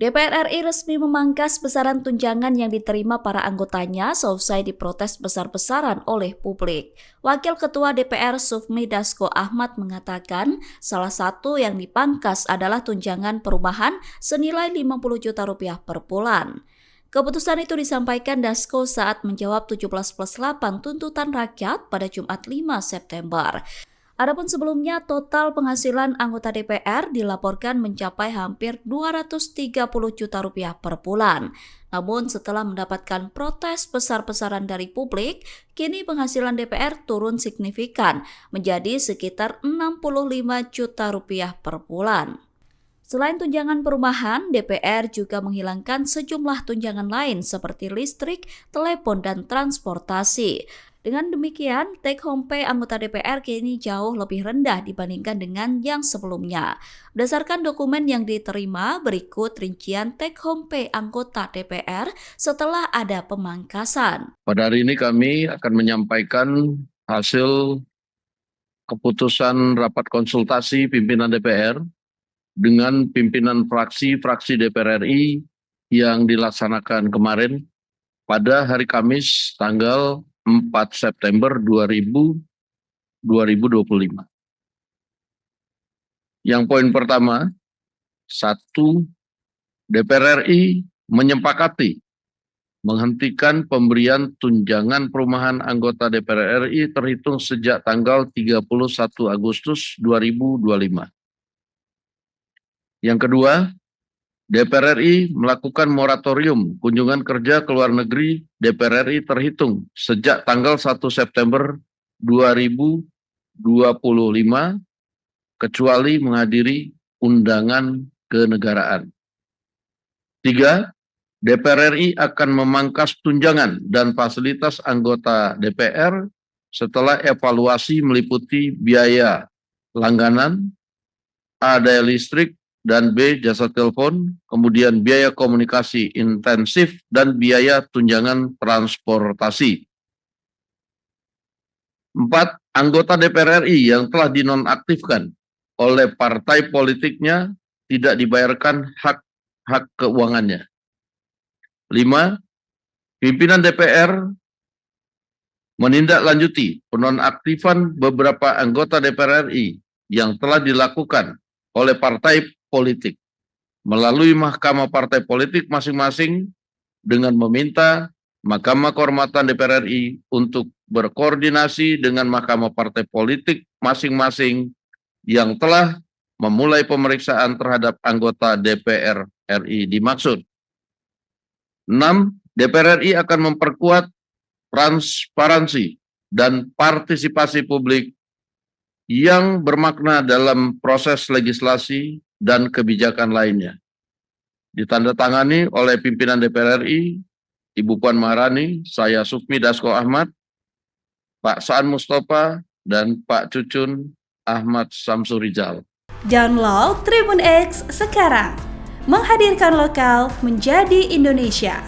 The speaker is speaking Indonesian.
DPR RI resmi memangkas besaran tunjangan yang diterima para anggotanya seusai diprotes besar-besaran oleh publik. Wakil Ketua DPR Sufmi Dasko Ahmad mengatakan salah satu yang dipangkas adalah tunjangan perumahan senilai 50 juta rupiah per bulan. Keputusan itu disampaikan Dasko saat menjawab 17+8 tuntutan rakyat pada Jumat 5 September. Adapun sebelumnya, total penghasilan anggota DPR dilaporkan mencapai hampir 230 juta rupiah per bulan. Namun setelah mendapatkan protes besar-besaran dari publik, kini penghasilan DPR turun signifikan menjadi sekitar 65 juta rupiah per bulan. Selain tunjangan perumahan, DPR juga menghilangkan sejumlah tunjangan lain seperti listrik, telepon, dan transportasi. Dengan demikian, take home pay anggota DPR kini jauh lebih rendah dibandingkan dengan yang sebelumnya. Berdasarkan dokumen yang diterima, berikut rincian take home pay anggota DPR setelah ada pemangkasan. Pada hari ini kami akan menyampaikan hasil keputusan rapat konsultasi pimpinan DPR dengan pimpinan fraksi-fraksi DPR RI yang dilaksanakan kemarin pada hari Kamis tanggal 4 September 2025. Yang poin pertama, 1. DPR RI menyepakati menghentikan pemberian tunjangan perumahan anggota DPR RI terhitung sejak tanggal 31 Agustus 2025. Yang kedua, DPR RI melakukan moratorium kunjungan kerja ke luar negeri DPR RI terhitung sejak tanggal 1 September 2025 kecuali menghadiri undangan kenegaraan. 3. DPR RI akan memangkas tunjangan dan fasilitas anggota DPR setelah evaluasi meliputi biaya langganan, A. daya listrik, dan B. jasa telepon, kemudian biaya komunikasi intensif, dan biaya tunjangan transportasi. 4. Anggota DPR RI yang telah dinonaktifkan oleh partai politiknya tidak dibayarkan hak keuangannya. 5. Pimpinan DPR menindaklanjuti penonaktifan beberapa anggota DPR RI yang telah dilakukan oleh partai politik melalui mahkamah partai politik masing-masing dengan meminta Mahkamah Kehormatan DPR RI untuk berkoordinasi dengan mahkamah partai politik masing-masing yang telah memulai pemeriksaan terhadap anggota DPR RI dimaksud. 6. DPR RI akan memperkuat transparansi dan partisipasi publik yang bermakna dalam proses legislasi dan kebijakan lainnya. Ditandatangani oleh pimpinan DPR RI, Ibu Puan Maharani, saya Sufmi Dasko Ahmad, Pak Saan Mustafa, dan Pak Cucun Ahmad Samsurijal. Download Tribun X sekarang, menghadirkan lokal menjadi Indonesia.